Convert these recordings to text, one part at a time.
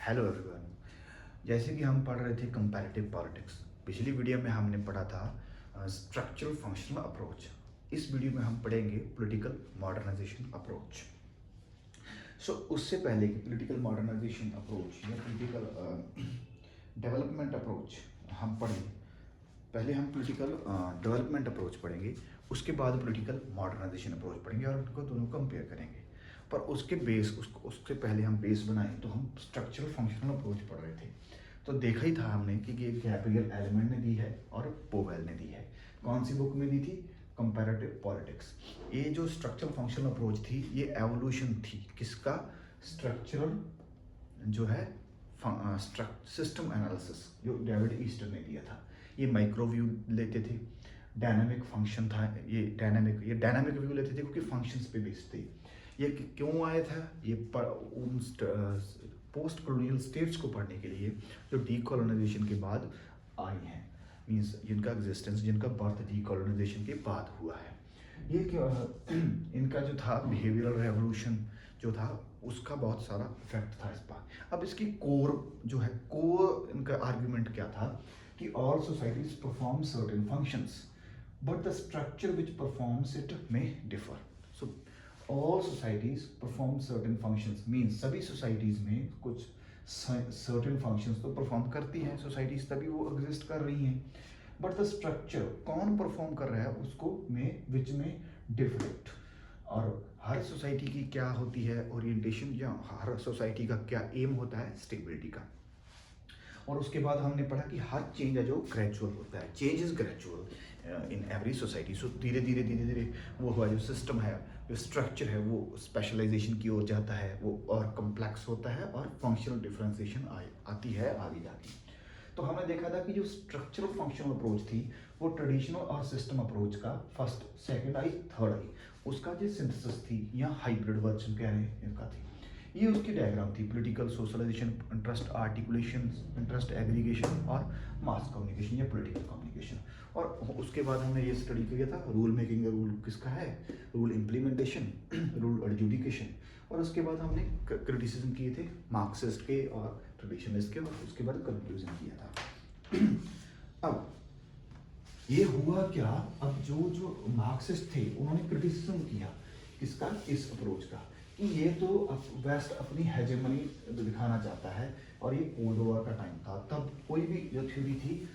Hello everyone. जैसे कि हम पढ़ रहे थे कंपैरेटिव पॉलिटिक्स, पिछली वीडियो में हमने पढ़ा था स्ट्रक्चरल फंक्शनल अप्रोच। इस वीडियो में हम पढ़ेंगे पॉलिटिकल मॉडर्नाइजेशन अप्रोच। उससे पहले कि पॉलिटिकल मॉडर्नाइजेशन अप्रोच या पॉलिटिकल डेवलपमेंट अप्रोच हम पढ़ें, पहले हम पॉलिटिकल डेवलपमेंट अप्रोच पढ़ेंगे, उसके बाद पॉलिटिकल मॉडर्नाइजेशन अप्रोच पढ़ेंगे और उनको दोनों कंपेयर करेंगे। पर उसके बेस उसके पहले हम बेस बनाएं तो हम स्ट्रक्चरल फंक्शनल अप्रोच पढ़ रहे थे। तो देखा ही था हमने कि ये गैब्रियल एलिमेंट ने दी है और पोवेल ने दी है। कौन सी बुक में दी थी? Comparative politics. ये जो स्ट्रक्चरल फंक्शनल अप्रोच थी ये एवोल्यूशन थी किसका? स्ट्रक्चरल जो है सिस्टम एनालिसिस जो डेविड ईस्टर ने दिया था। ये माइक्रोव्यू लेते थे, डायनामिक फंक्शन था, ये डायनामिक व्यू लेते थे क्योंकि फंक्शंस पे बेस्ड थे। ये क्यों आया था? ये उन पोस्ट कॉलोनियल स्टेट्स को पढ़ने के लिए जो डीकोलोनाइजेशन के बाद आई हैं, मीन्स जिनका एग्जिस्टेंस, जिनका बर्थ डीकोलोनाइजेशन के बाद हुआ है। ये क्या इनका जो था बिहेवियरल रेवोल्यूशन जो था उसका बहुत सारा इफेक्ट था इस पर। अब इसकी कोर जो है, कोर इनका आर्ग्यूमेंट क्या था कि all societies perform certain functions but the structure which performs it में differ. So all societies perform certain functions means सभी सोसाइटीज में कुछ सर्टेन फंक्शंस तो परफॉर्म करती हैं सोसाइटीज, तभी वो एग्जिस्ट कर रही हैं। बट द स्ट्रक्चर कौन परफॉर्म कर रहा है उसको में विच में डिफरेंट। और हर सोसाइटी की क्या होती है ओरिएंटेशन, या हर सोसाइटी का क्या एम होता है? स्टेबिलिटी का। और उसके बाद हमने पढ़ा कि हर चेंज है जो ग्रेजुअल होता है, change is gradual in every society. So धीरे धीरे वो हुआ जो सिस्टम है, जो स्ट्रक्चर है वो स्पेशलाइजेशन की ओर जाता है, वो और कम्प्लेक्स होता है और फंक्शनल डिफरेंशिएशन आती है आगे जाके। तो हमने देखा था कि जो स्ट्रक्चरल फंक्शनल अप्रोच थी वो ट्रेडिशनल और सिस्टम अप्रोच का फर्स्ट, सेकंड आई, थर्ड आई, उसका जो सिंथेसिस थी या हाइब्रिड वर्जन कह रहे हैं इनका थी। ये उसकी डायग्राम थी, political socialisation, interest articulation, interest aggregation और मास कम्युनिकेशन या पॉलिटिकल कम्युनिकेशन। और उसके बाद हमने ये स्टडी किया था रूल मेकिंग, रूल किसका है? Rule implementation, rule adjudication. और उसके बाद हमने क्रिटिसिज्म किए थे मार्क्सिस्ट के और ट्रेडिशनलिस्ट के, और उसके बाद कंक्लूजन किया था। अब ये हुआ क्या? अब जो मार्क्सिस्ट थे उन्होंने क्रिटिसिज्म किया किसका? इस अप्रोच का, कि ये तो वेस्ट अपनी हेजेमनी दिखाना चाहता है। और ये कोल्ड वॉर का टाइम था, तब कोई भी जो थ्योरी थी,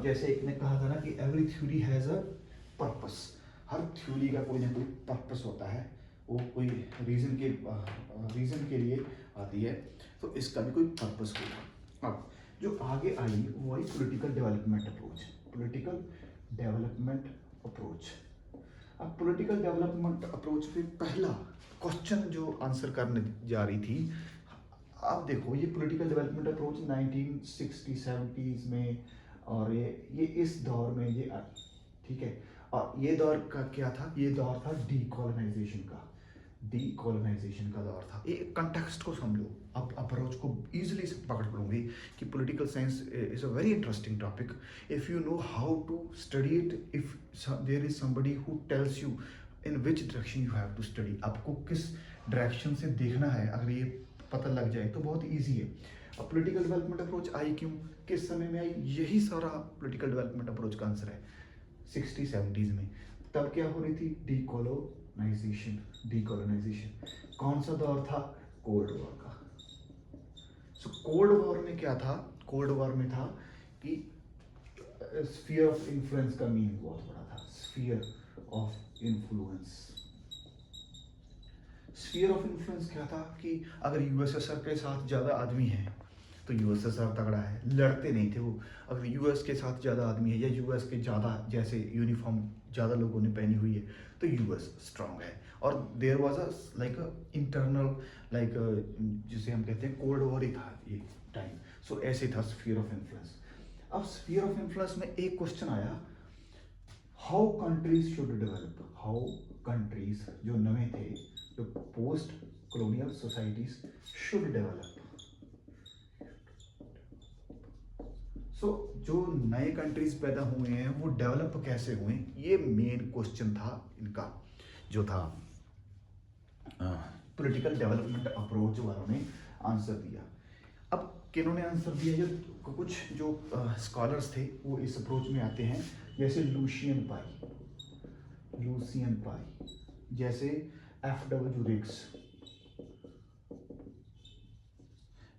जैसे एक ने कहा था ना कि every theory has a purpose, her theory का कोई ना कोई पर्पस होता है, वो कोई रीजन के लिए आती है, तो इसका भी कोई पर्पस होगा। अब जो आगे आई वो आई political development approach. Political development approach. अब पॉलिटिकल डेवलपमेंट अप्रोच पे पहला क्वेश्चन जो आंसर करने जा रही थी, आप देखो ये पॉलिटिकल डेवलपमेंट अप्रोच 1960-70s में, और ये इस दौर में ये आई, ठीक है। और ये दौर का क्या था? ये दौर था डीकोलोनाइजेशन का, डीकोलोनाइजेशन का दौर था। ये कंटेक्स्ट को समझो, अब अप्रोच को इजीली पकड़ पड़ोगे कि political science is a very interesting topic if you know how to study it, if there is somebody who tells you in which direction you have to study. आपको किस direction से देखना है, अगर ये पता लग जाए तो बहुत ईजी है। अब पॉलिटिकल डेवलपमेंट अप्रोच आई क्यों, किस समय में आई? यही सारा पॉलिटिकल डेवलपमेंट अप्रोच का आंसर है 60-70s में। तब क्या हो रही थी? डीकोलोनाइजेशन। डीकोलोनाइजेशन कौन सा दौर था? कोल्ड वॉर का। सो कोल्ड वॉर में क्या था? कोल्ड वॉर में था कि स्फीयर ऑफ इन्फ्लुएंस का मीनिंग बहुत बड़ा था। Sphere of influence, sphere of influence क्या था कि अगर यूएसएसआर के साथ ज़्यादा आदमी हैं तो यूएसएसआर तगड़ा है, लड़ते नहीं थे वो। अगर यूएस के साथ ज़्यादा आदमी है या यूएस के ज़्यादा जैसे यूनिफॉर्म ज़्यादा लोगों ने पहनी हुई है तो यूएस स्ट्रांग है। और there was a like internal, like जिसे हम कहते हैं कोल्ड वॉर ही था ये टाइम। सो ऐसे था स्फीयर ऑफ इन्फ्लुएंस। अब स्फीयर ऑफ इन्फ्लुएंस में एक क्वेश्चन आया, how countries should develop, how countries जो नए थे, जो post colonial societies should develop. So जो नए कंट्रीज पैदा हुए हैं वो डेवलप कैसे हुए, ये मेन क्वेश्चन था इनका, जो था पॉलिटिकल डेवलपमेंट अप्रोच वालों ने आंसर दिया। अब किन्होंने आंसर दिया, जो कुछ जो स्कॉलर्स थे वो इस अप्रोच में आते हैं, जैसे लूशियन पाई, जैसे F.W. रिग्स,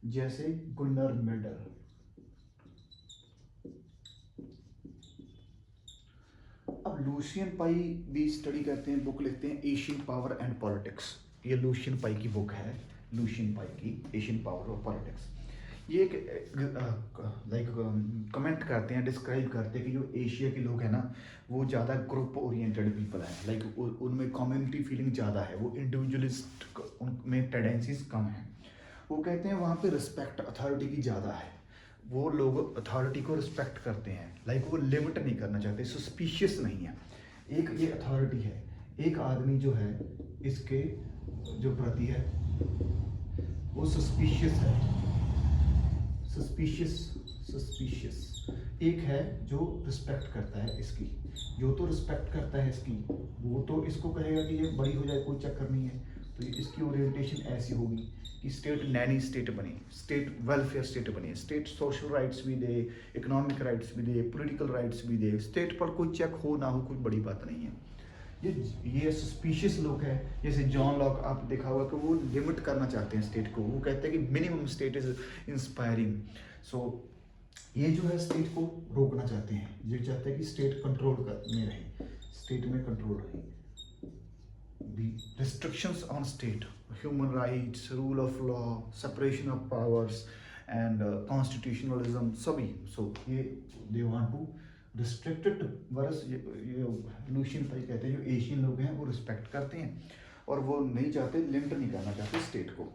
जैसे गुन्नर मेडल। अब लूशियन पाई भी स्टडी करते हैं, बुक लिखते हैं एशियन पावर एंड पॉलिटिक्स। ये लूशियन पाई की बुक है, लूशियन पाई की एशियन पावर और पॉलिटिक्स। ये एक लाइक कमेंट करते हैं, डिस्क्राइब करते हैं कि जो एशिया के लोग हैं ना, वो ज़्यादा ग्रुप ओरिएंटेड पीपल हैं, लाइक उनमें कम्युनिटी फीलिंग ज़्यादा है, वो इंडिविजुअलिस्ट, उनमें टेंडेंसीज कम हैं। वो कहते हैं वहाँ पे रिस्पेक्ट अथॉरिटी की ज़्यादा है, वो लोग अथॉरिटी को रिस्पेक्ट करते हैं, लाइक वो लिमिट नहीं करना चाहते, सस्पिशियस नहीं है। एक ये अथॉरिटी है, एक आदमी जो है इसके जो प्रति है वो सस्पिशियस है, सस्पिशियस। एक है जो रिस्पेक्ट करता है इसकी, जो तो रिस्पेक्ट करता है इसकी, वो तो इसको कहेगा कि ये बड़ी हो जाए कोई चक्कर नहीं है। तो इसकी ओरिएंटेशन ऐसी होगी कि स्टेट नैनी स्टेट बने, स्टेट वेलफेयर स्टेट बने, स्टेट सोशल राइट्स भी दे, इकोनॉमिक राइट्स भी दे, पॉलिटिकल राइट्स भी दे, स्टेट पर कोई चेक हो ना हो कोई बड़ी बात नहीं है। ये सस्पिशियस लोग हैं, जैसे जॉन लॉक आप देखा होगा कि वो लिमिट करना चाहते हैं स्टेट को, वो कहते हैं कि मिनिमम स्टेट इज इंस्पायरिंग। सो ये जो है स्टेट को रोकना चाहते हैं, ये चाहते हैं कि स्टेट कंट्रोल में रहे, स्टेट में कंट्रोल रहे। Restrictions on state, human rights, rule of law, separation of powers and constitutionalism सभी। सो ये they want to restricted worse. ये लूशियन पाई कहते हैं जो एशियन लोग हैं वो रिस्पेक्ट करते हैं और वो नहीं चाहते, लिमिट नहीं करना चाहते स्टेट को।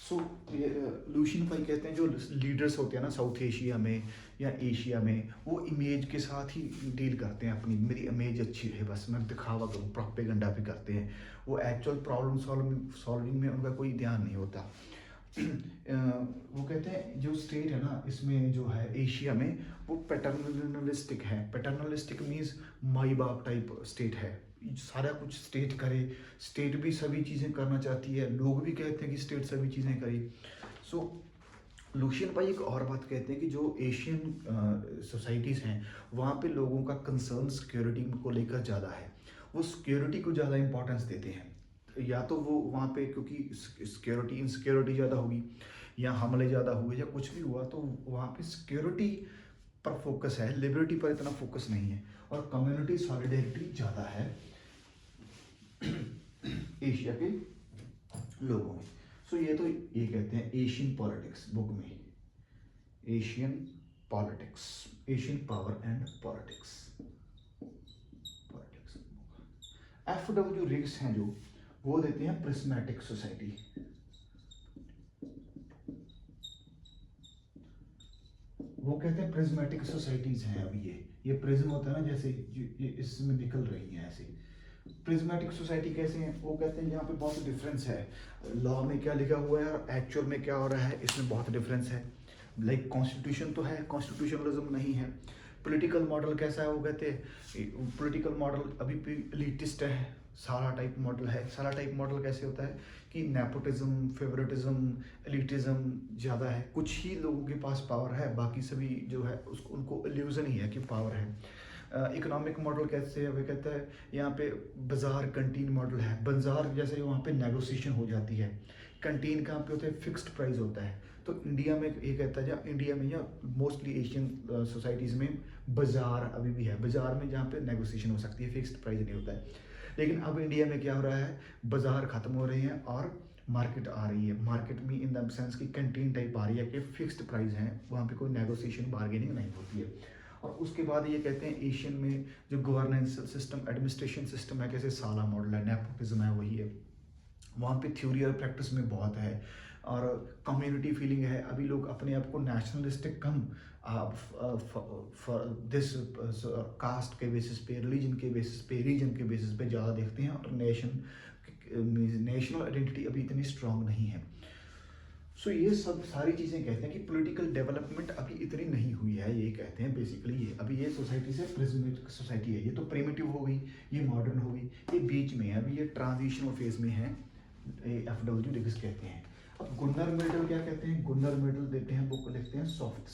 सो ये लूशियन पाई कहते हैं जो लीडर्स होते हैं ना साउथ एशिया में या एशिया में, वो इमेज के साथ ही डील करते हैं, अपनी मेरी इमेज अच्छी है बस मैं दिखावा करूँ, प्रोपेगेंडा भी करते हैं, वो एक्चुअल प्रॉब्लम सॉल्विंग में उनका कोई ध्यान नहीं होता। वो कहते हैं जो स्टेट है ना इसमें जो है एशिया में, वो पैटर्नलिस्टिक है। पैटर्नलिस्टिक मीन्स माई बाप टाइप स्टेट है, सारा कुछ स्टेट करे, स्टेट भी सभी चीज़ें करना चाहती है, लोग भी कहते हैं कि स्टेट सभी चीज़ें करे। सो लूशियन पाई एक और बात कहते हैं कि जो एशियन सोसाइटीज़ हैं वहाँ पे लोगों का कंसर्न सिक्योरिटी को लेकर ज़्यादा है, वो सिक्योरिटी को ज़्यादा इंपॉर्टेंस देते हैं। या तो वो वहाँ पे क्योंकि सिक्योरिटी इनसिक्योरिटी ज़्यादा होगी या हमले ज़्यादा हुए या कुछ भी हुआ, तो वहाँ पे सिक्योरिटी पर फोकस है, लिबर्टी पर इतना फोकस नहीं है, और कम्युनिटी सॉलिडेरिटी ज़्यादा है एशिया के लोगों में। सो ये तो ये कहते हैं एशियन पॉलिटिक्स बुक में, Asian politics, Asian power and politics. F.W. Rigs हैं जो, वो देते हैं प्रिज्मेटिक सोसाइटी। वो कहते हैं प्रिज्मेटिक सोसाइटीज हैं। अभी ये प्रिज्म होता है ना, जैसे ये इसमें निकल रही हैं ऐसे। प्रिज्मेटिक सोसाइटी कैसे हैं, वो कहते हैं यहाँ पे बहुत डिफरेंस है, लॉ में क्या लिखा हुआ है और एक्चुअल में क्या हो रहा है, इसमें बहुत डिफरेंस है। लाइक कॉन्स्टिट्यूशन तो है, कॉन्स्टिट्यूशनलिज्म नहीं है। पॉलिटिकल मॉडल कैसा है, वो कहते हैं पॉलिटिकल मॉडल अभी भी एलिटिस्ट है, सारा टाइप मॉडल है। सारा टाइप मॉडल कैसे होता है कि नेपोटिज्म, फेवरेटिज्म, एलिटिज्म ज़्यादा है, कुछ ही लोगों के पास पावर है, बाकी सभी जो है उसको उनको इल्यूजन ही है कि पावर है। इकोनॉमिक मॉडल कैसे है, वे कहता है यहाँ पे बाजार कंटीन मॉडल है, बाजार जैसे वहाँ पे नेगोशिएशन हो जाती है। कंटीन कहाँ पे होता है, फिक्स्ड प्राइस होता है। तो इंडिया में ये कहता है, या इंडिया में या मोस्टली एशियन सोसाइटीज़ में बाजार अभी भी है, बाजार में जहाँ पे नेगोशिएशन हो सकती है, फिक्स्ड प्राइस नहीं होता है। लेकिन अब इंडिया में क्या हो रहा है, बाजार खत्म हो रहे हैं और मार्केट आ रही है। मार्केट में इन द सेंस की कैंटीन टाइप आ रही है कि फिक्स्ड प्राइस हैं, वहाँ पे कोई नेगोशिएशन बार्गेनिंग नहीं होती है। और उसके बाद ये कहते हैं एशियन में जो गवर्नेंस सिस्टम, एडमिनिस्ट्रेशन सिस्टम है, कैसे साला मॉडल है, नेपोटिज्म है, वही है। वहाँ पे थ्योरी और प्रैक्टिस में बहुत है, और कम्युनिटी फीलिंग है। अभी लोग अपने आप को नेशनलिस्टिक कम दिस कास्ट के बेसिस पे, रिलीजन के बेसिस पे, रीजन के बेसिस पे ज़्यादा देखते हैं, और नेशनल आइडेंटिटी अभी इतनी स्ट्रांग नहीं है। सो ये सब सारी चीज़ें कहते हैं कि पॉलिटिकल डेवलपमेंट अभी इतनी नहीं हुई है, ये कहते हैं बेसिकली। ये अभी ये सोसाइटी से प्रिज्मेटिक सोसाइटी है, ये तो प्रिमिटिव हो गई, ये मॉडर्न हो गई, ये बीच में है, अभी ये ट्रांजिशनल फेज में है FW डिग्रीज कहते हैं। अब गुन्नर मेटल क्या कहते हैं? गुन्नर मेटल देते हैं, बुक लिखते हैं सॉफ्ट